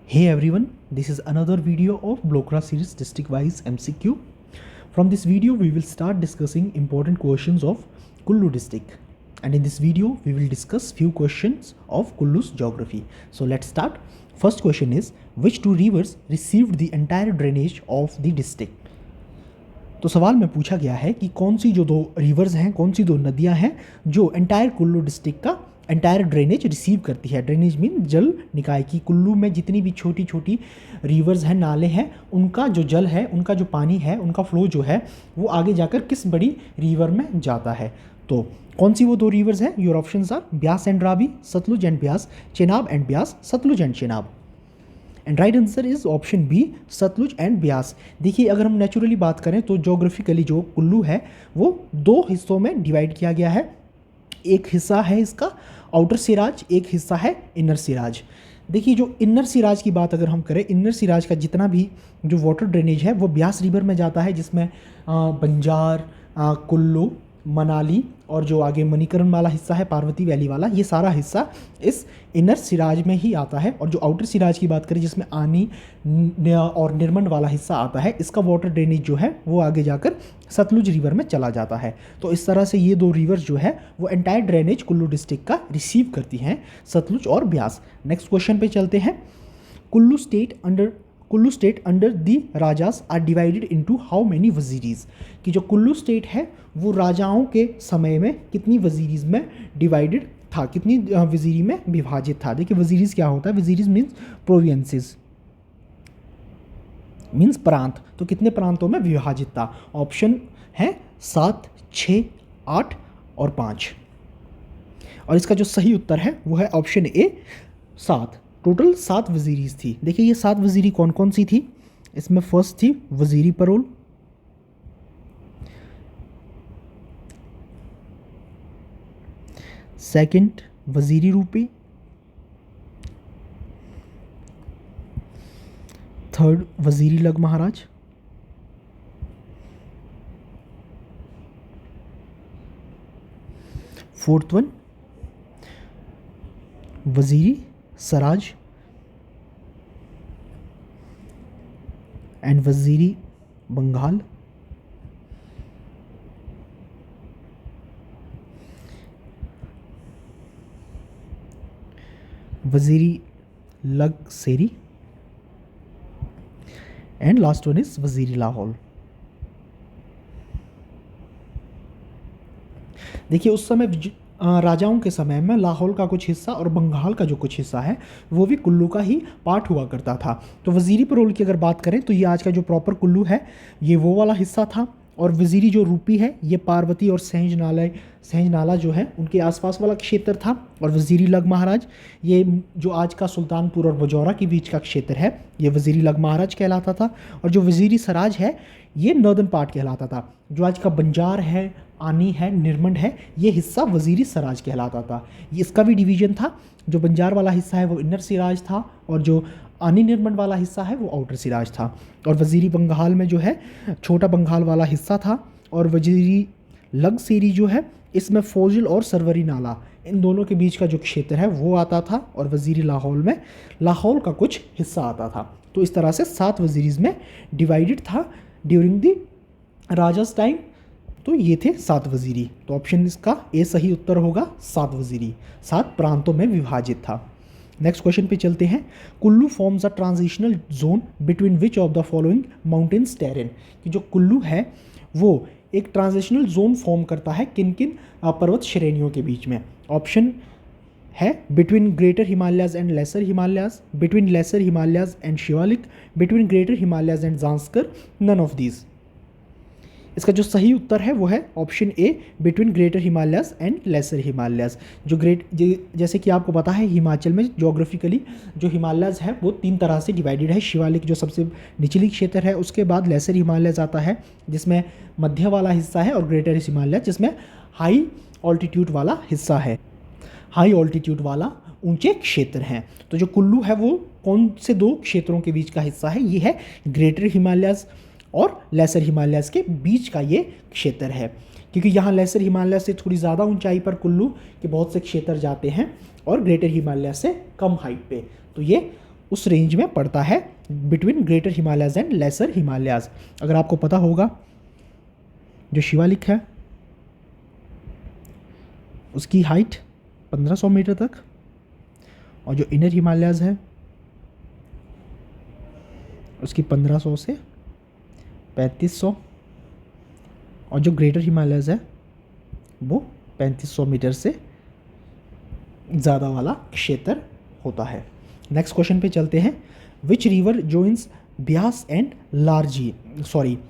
Hey everyone, this is another video of Blokra series district wise MCQ. From this video we will start discussing important questions of Kullu district, and in this video we will discuss few questions of Kullu's geography. So let's start. First question is, which two rivers received the entire drainage of the district? तो सवाल में पूछा गया है कि कौन सी जो दो रिवर्स हैं, कौन सी दो नदियां हैं जो एंटायर कुल्लू डिस्ट्रिक्ट का एंटायर ड्रेनेज रिसीव करती है। ड्रेनेज मीन जल निकाय की। कुल्लू में जितनी भी छोटी छोटी रिवर्स हैं, नाले हैं, उनका जो जल है, उनका जो पानी है, उनका फ्लो जो है वो आगे जाकर किस बड़ी रिवर में जाता है। तो कौन सी वो दो रिवर्स हैं? Your options are Beas and Ravi, Sutlej and Beas, Chenab and Beas, Sutlej and Chenab. And right answer is option B, Sutlej and Beas. देखिए, अगर हम नेचुरली बात करें तो जोग्राफिकली जो कुल्लू है वो दो हिस्सों में डिवाइड किया गया है। एक हिस्सा है इसका आउटर सिराज, एक हिस्सा है इनर सिराज। देखिए, जो इनर सिराज की बात अगर हम करें, इनर सिराज का जितना भी जो वाटर ड्रेनेज है वो ब्यास रिवर में जाता है, जिसमें बंजार, कुल्लू, मनाली और जो आगे मणिकरण वाला हिस्सा है, पार्वती वैली वाला, ये सारा हिस्सा इस इनर सिराज में ही आता है। और जो आउटर सिराज की बात करें, जिसमें आनी और निर्मंड वाला हिस्सा आता है, इसका वाटर ड्रेनेज जो है वो आगे जाकर सतलुज रिवर में चला जाता है। तो इस तरह से ये दो रिवर्स जो है वो एंटायर ड्रेनेज कुल्लू डिस्ट्रिक्ट का रिसीव करती हैं, सतलुज और ब्यास। नेक्स्ट क्वेश्चन पे चलते हैं। Kullu state under the rajas are divided into how many वजीरीज? कि जो कुल्लू स्टेट है वो राजाओं के समय में कितनी वजीरीज में डिवाइडेड था, कितनी वजीरी में विभाजित था। देखिए, वजीरीज क्या होता है? वजीरीज मीन्स प्रोविंसेस, मीन्स प्रांत। तो कितने प्रांतों में विभाजित था? ऑप्शन है 7, 6, 8 और 5। और इसका जो सही उत्तर है वो है ऑप्शन ए, 7। टोटल 7 वजीरीज थी। देखिए, ये 7 वजीरी कौन कौन सी थी? इसमें फर्स्ट थी वजीरी परोल, सेकंड वजीरी रूपी, थर्ड वजीरी लग महाराज, फोर्थ वन वजीरी सराज एंड वजीरी बंगाल, वजीरी Lag Seri and last one is वजीरी लाहौल। देखिए, उस समय राजाओं के समय में लाहौल का कुछ हिस्सा और बंगाल का जो कुछ हिस्सा है वो भी कुल्लू का ही पार्ट हुआ करता था। तो वजीरी परोल की अगर बात करें तो ये आज का जो प्रॉपर कुल्लू है ये वो वाला हिस्सा था। और वजीरी जो रूपी है ये पार्वती और सहज नाला जो है उनके आसपास वाला क्षेत्र था। और वजीरी लग महाराज ये जो आज का सुल्तानपुर और बजौरा के बीच का क्षेत्र है ये वजीरी लग महाराज कहलाता था। और जो वजीरी सराज है ये नॉर्दर्न पार्ट कहलाता था। जो आज का बंजार है, आनी है, निर्मंड है, ये हिस्सा वजीरी सराज कहलाता था। ये इसका भी डिवीजन था। जो बंजार वाला हिस्सा है वो इनर सिराज था और जो आनी निर्मंड वाला हिस्सा है वो आउटर सिराज था। और वजीरी बंगाल में जो है छोटा बंगाल वाला हिस्सा था। और वजीरी लग सेरी जो है इसमें फौजल और सरवरी नाला, इन दोनों के बीच का जो क्षेत्र है वो आता था। और वजीरी लाहौल में लाहौल का कुछ हिस्सा आता था। तो इस तरह से 7 वजीरीज में डिवाइडेड था ड्यूरिंग द राजास टाइम। तो ये थे 7 वजीरी। तो ऑप्शन इसका ए सही उत्तर होगा, 7 वजीरी, 7 प्रांतों में विभाजित था। नेक्स्ट क्वेश्चन पे चलते हैं। Kullu forms a transitional zone between which of the following mountains terrain? कि जो कुल्लू है वो एक ट्रांजिशनल जोन फॉर्म करता है किन किन पर्वत श्रेणियों के बीच में? ऑप्शन है between Greater Himalayas and Lesser Himalayas, between Lesser Himalayas and Shivalik, between Greater Himalayas and Zanskar, none of these. इसका जो सही उत्तर है वो है option A, between Greater Himalayas and Lesser Himalayas. जैसे कि आपको पता है हिमाचल में ज्योग्राफिकली जो हिमालयाज है वो 3 तरह से डिवाइडेड है। शिवालिक जो सबसे निचली क्षेत्र है, उसके बाद लेसर हिमालयाज आता है जिसमें मध्य वाला हिस्सा है, और ग्रेटर हिमालयाज जिसमें हाई ऑल्टीट्यूड वाला हिस्सा है, हाई ऑल्टीट्यूड वाला ऊंचे क्षेत्र हैं। तो जो कुल्लू है वो कौन से 2 क्षेत्रों के बीच का हिस्सा है? ये है ग्रेटर हिमालयाज और लेसर हिमालयाज के बीच का ये क्षेत्र है। क्योंकि यहाँ लेसर हिमालय से थोड़ी ज़्यादा ऊंचाई पर कुल्लू के बहुत से क्षेत्र जाते हैं और ग्रेटर हिमालय से कम हाइट पे। तो ये उस रेंज में पड़ता है between Greater Himalayas and Lesser Himalayas. अगर आपको पता होगा जो शिवालिक है उसकी हाइट 1500 मीटर तक, और जो इनर हिमालयाज है उसकी 1500 से 3500, और जो ग्रेटर हिमालयाज है वो 3500 मीटर से ज़्यादा वाला क्षेत्र होता है। नेक्स्ट क्वेश्चन पे चलते हैं। Which river joins Beas and Larji,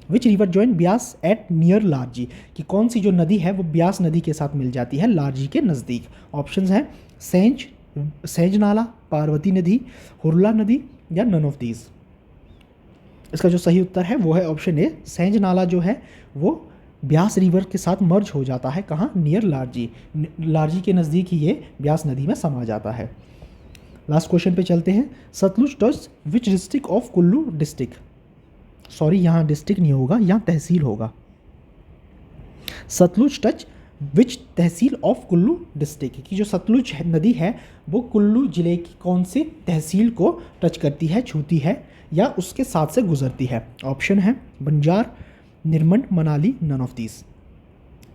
which river join Beas at near Larji, कि कौन सी जो नदी है वो ब्यास नदी के साथ मिल जाती है लारजी के नज़दीक। ऑप्शंस हैं सेंज नाला, पार्वती नदी, हुरला नदी, या नन ऑफ दीज। इसका जो सही उत्तर है वो है ऑप्शन ए, सेंज नाला जो है वो ब्यास रिवर के साथ मर्ज हो जाता है। कहाँ? नियर लारजी, लारजी के नज़दीक ही ये ब्यास नदी में समा जाता है। लास्ट क्वेश्चन पे चलते हैं। Sutlej touch which district of Kullu district, यहाँ डिस्ट्रिक्ट नहीं होगा, यहाँ तहसील होगा। Sutlej touch which tehsil of Kullu district, कि जो सतलुज नदी है वो कुल्लू जिले की कौन सी तहसील को टच करती है, छूती है, या उसके साथ से गुजरती है। ऑप्शन है Banjar, Nirmand, Manali, none of these.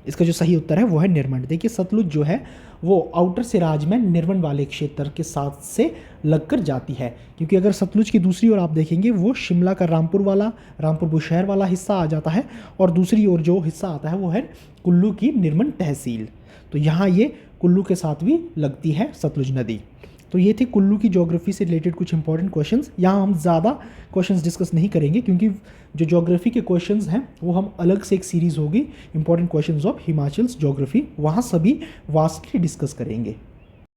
इसका जो सही उत्तर है वो है निरमंड। देखिए सतलुज जो है वो आउटर सिराज में निरमंड वाले क्षेत्र के साथ से लगकर जाती है, क्योंकि अगर सतलुज की दूसरी ओर आप देखेंगे वो शिमला का रामपुर बुशहर वाला हिस्सा आ जाता है, और दूसरी ओर जो हिस्सा आता है वो है कुल्लू की निरमंड तहसील। तो यहाँ ये कुल्लू के साथ भी लगती है सतलुज नदी। तो ये थे कुल्लू की ज्योग्राफी से रिलेटेड कुछ इंपॉर्टेंट क्वेश्चंस। यहाँ हम ज़्यादा क्वेश्चंस डिस्कस नहीं करेंगे, क्योंकि जो ज्योग्राफी के क्वेश्चंस हैं वो हम अलग से एक सीरीज़ होगी इंपॉर्टेंट क्वेश्चंस ऑफ हिमाचल्स ज्योग्राफी, वहाँ सभी वास्टली डिस्कस करेंगे।